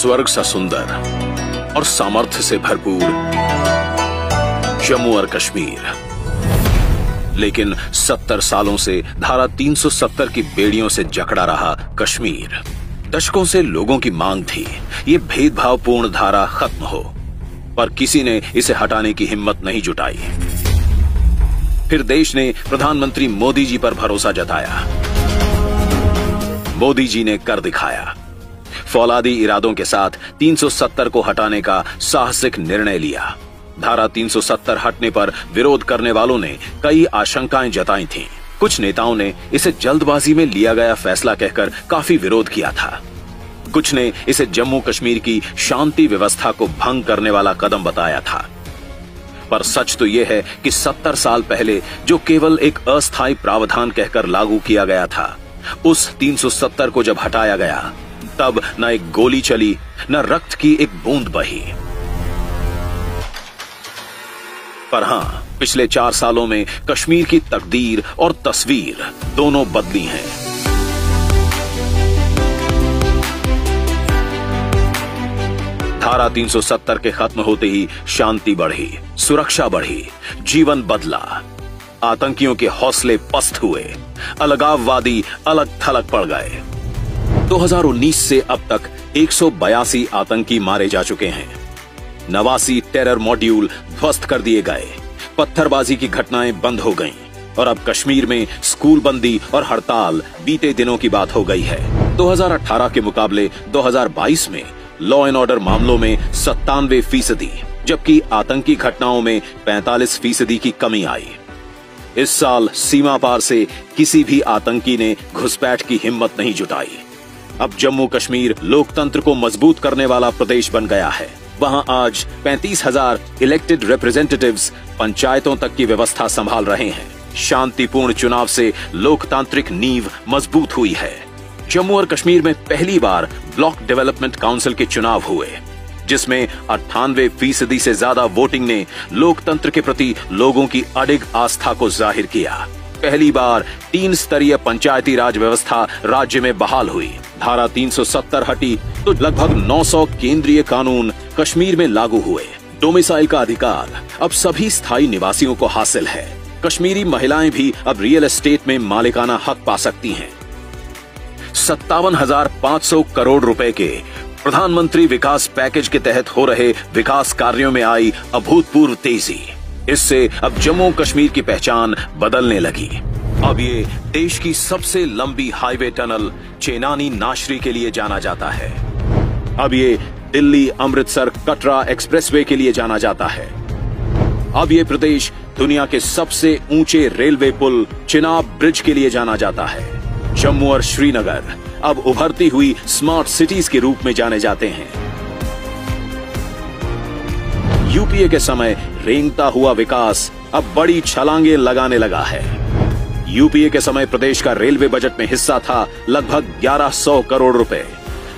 स्वर्ग सा सुंदर और सामर्थ्य से भरपूर जम्मू और कश्मीर, लेकिन 70 सालों से धारा 370 की बेड़ियों से जकड़ा रहा कश्मीर। दशकों से लोगों की मांग थी ये भेदभावपूर्ण धारा खत्म हो, पर किसी ने इसे हटाने की हिम्मत नहीं जुटाई। फिर देश ने प्रधानमंत्री मोदी जी पर भरोसा जताया। मोदी जी ने कर दिखाया। फौलादी इरादों के साथ 370 को हटाने का साहसिक निर्णय लिया। धारा 370 हटने पर विरोध करने वालों ने कई आशंकाएं जताई थीं। कुछ नेताओं ने इसे जल्दबाजी में लिया गया फैसला कहकर काफी विरोध किया था। कुछ ने इसे जम्मू कश्मीर की शांति व्यवस्था को भंग करने वाला कदम बताया था। पर सच तो यह है कि 70 साल पहले जो केवल एक अस्थायी प्रावधान कहकर लागू किया गया था, उस 370 को जब हटाया गया, तब न एक गोली चली, न रक्त की एक बूंद बही। पर हां, पिछले 4 सालों में कश्मीर की तकदीर और तस्वीर दोनों बदली हैं। धारा 370 के खत्म होते ही शांति बढ़ी, सुरक्षा बढ़ी, जीवन बदला। आतंकियों के हौसले पस्त हुए, अलगाववादी अलग थलग पड़ गए। 2019 से अब तक 182 आतंकी मारे जा चुके हैं। 89 टेरर मॉड्यूल ध्वस्त कर दिए गए, पत्थरबाजी की घटनाएं बंद हो गईं और अब कश्मीर में स्कूल बंदी और हड़ताल बीते दिनों की बात हो गई है। 2018 के मुकाबले 2022 में लॉ एंड ऑर्डर मामलों में 97%, जबकि आतंकी घटनाओं में 45% की कमी आई। इस साल सीमा पार से किसी भी आतंकी ने घुसपैठ की हिम्मत नहीं जुटाई। अब जम्मू कश्मीर लोकतंत्र को मजबूत करने वाला प्रदेश बन गया है। वहां आज 35,000 इलेक्टेड रिप्रेजेंटेटिव्स पंचायतों तक की व्यवस्था संभाल रहे हैं। शांतिपूर्ण चुनाव से लोकतांत्रिक नींव मजबूत हुई है। जम्मू और कश्मीर में पहली बार ब्लॉक डेवलपमेंट काउंसिल के चुनाव हुए, जिसमें 98% से ज्यादा वोटिंग ने लोकतंत्र के प्रति लोगों की अडिग आस्था को जाहिर किया। पहली बार 3 स्तरीय पंचायती राज व्यवस्था राज्य में बहाल हुई। धारा 370 हटी तो लगभग 900 केंद्रीय कानून कश्मीर में लागू हुए। डोमिसाइल का अधिकार अब सभी स्थायी निवासियों को हासिल है। कश्मीरी महिलाएं भी अब रियल एस्टेट में मालिकाना हक पा सकती हैं। 57,500 करोड़ रुपए के प्रधानमंत्री विकास पैकेज के तहत हो रहे विकास कार्यों में आई अभूतपूर्व तेजी। इससे अब जम्मू कश्मीर की पहचान बदलने लगी। अब ये देश की सबसे लंबी हाईवे टनल चेनानी नाशरी के लिए जाना जाता है। अब ये दिल्ली अमृतसर कटरा एक्सप्रेसवे के लिए जाना जाता है। अब ये प्रदेश दुनिया के सबसे ऊंचे रेलवे पुल चिनाब ब्रिज के लिए जाना जाता है। जम्मू और श्रीनगर अब उभरती हुई स्मार्ट सिटीज के रूप में जाने जाते हैं। यूपीए के समय रेंगता हुआ विकास अब बड़ी छलांगे लगाने लगा है। यूपीए के समय प्रदेश का रेलवे बजट में हिस्सा था लगभग 1100 करोड़ रुपए,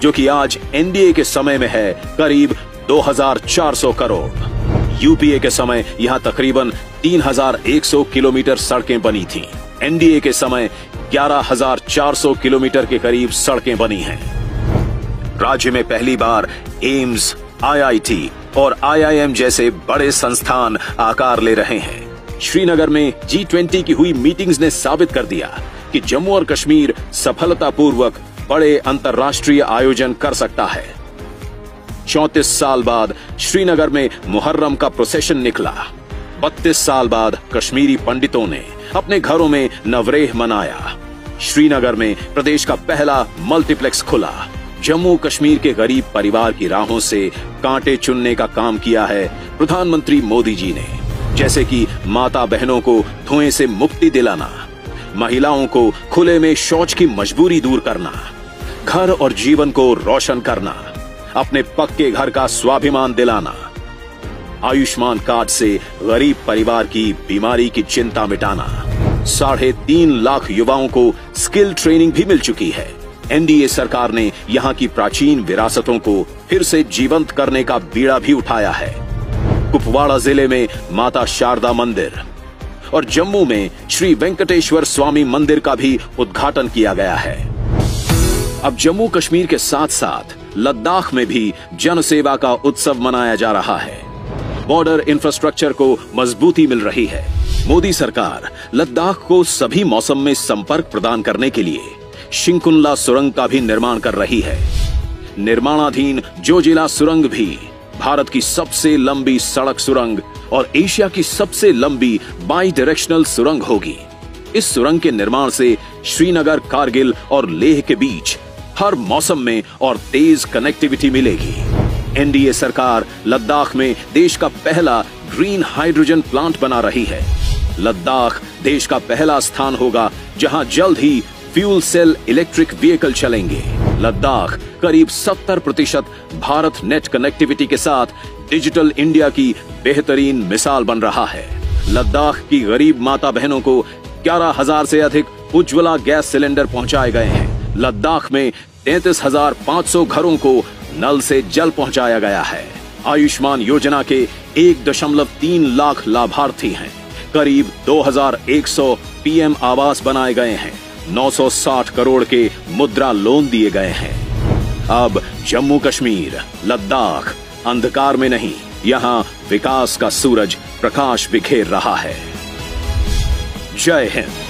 जो कि आज एनडीए के समय में है करीब 2400 करोड़। यूपीए के समय यहां तकरीबन 3100 किलोमीटर सड़कें बनी थीं। एनडीए के समय 11,400 किलोमीटर के करीब सड़कें बनी हैं। राज्य में पहली बार एम्स, आईआईटी और आईआईएम जैसे बड़े संस्थान आकार ले रहे हैं। श्रीनगर में G20 की हुई मीटिंग्स ने साबित कर दिया कि जम्मू और कश्मीर सफलतापूर्वक बड़े अंतर्राष्ट्रीय आयोजन कर सकता है। 34 साल बाद श्रीनगर में मुहर्रम का प्रोसेशन निकला। 32 साल बाद कश्मीरी पंडितों ने अपने घरों में नवरेह मनाया। श्रीनगर में प्रदेश का पहला मल्टीप्लेक्स खुला। जम्मू कश्मीर के गरीब परिवार की राहों से कांटे चुनने का काम किया है प्रधानमंत्री मोदी जी ने, जैसे कि माता बहनों को धुएं से मुक्ति दिलाना, महिलाओं को खुले में शौच की मजबूरी दूर करना, घर और जीवन को रोशन करना, अपने पक्के घर का स्वाभिमान दिलाना, आयुष्मान कार्ड से गरीब परिवार की बीमारी की चिंता मिटाना। 3.5 लाख युवाओं को स्किल ट्रेनिंग भी मिल चुकी है। एनडीए सरकार ने यहां की प्राचीन विरासतों को फिर से जीवंत करने का बीड़ा भी उठाया है। कुपवाड़ा जिले में माता शारदा मंदिर और जम्मू में श्री वेंकटेश्वर स्वामी मंदिर का भी उद्घाटन किया गया है। अब जम्मू कश्मीर के साथ साथ लद्दाख में भी जनसेवा का उत्सव मनाया जा रहा है। बॉर्डर इंफ्रास्ट्रक्चर को मजबूती मिल रही है। मोदी सरकार लद्दाख को सभी मौसम में संपर्क प्रदान करने के लिए शिंकुनला सुरंग का भी निर्माण कर रही है। निर्माणाधीन जोजिला सुरंग भी भारत की सबसे लंबी सड़क सुरंग और एशिया की सबसे लंबी बाई डायरेक्शनल सुरंग होगी। इस सुरंग के निर्माण से श्रीनगर, कारगिल और लेह के बीच हर मौसम में और तेज कनेक्टिविटी मिलेगी। एनडीए सरकार लद्दाख में देश का पहला ग्रीन हाइड्रोजन प्लांट बना रही है। लद्दाख देश का पहला स्थान होगा जहां जल्द ही फ्यूल सेल इलेक्ट्रिक व्हीकल चलेंगे। लद्दाख करीब 70% भारत नेट कनेक्टिविटी के साथ डिजिटल इंडिया की बेहतरीन मिसाल बन रहा है। लद्दाख की गरीब माता बहनों को 11,000 से अधिक उज्ज्वला गैस सिलेंडर पहुंचाए गए हैं। लद्दाख में 33,500 घरों को नल से जल पहुंचाया गया है। आयुष्मान योजना के 1.3 लाख लाभार्थी हैं। करीब 2,100 पीएम आवास बनाए गए हैं। 960 करोड़ के मुद्रा लोन दिए गए हैं। अब जम्मू कश्मीर, लद्दाख अंधकार में नहीं, यहां विकास का सूरज प्रकाश बिखेर रहा है। जय हिंद।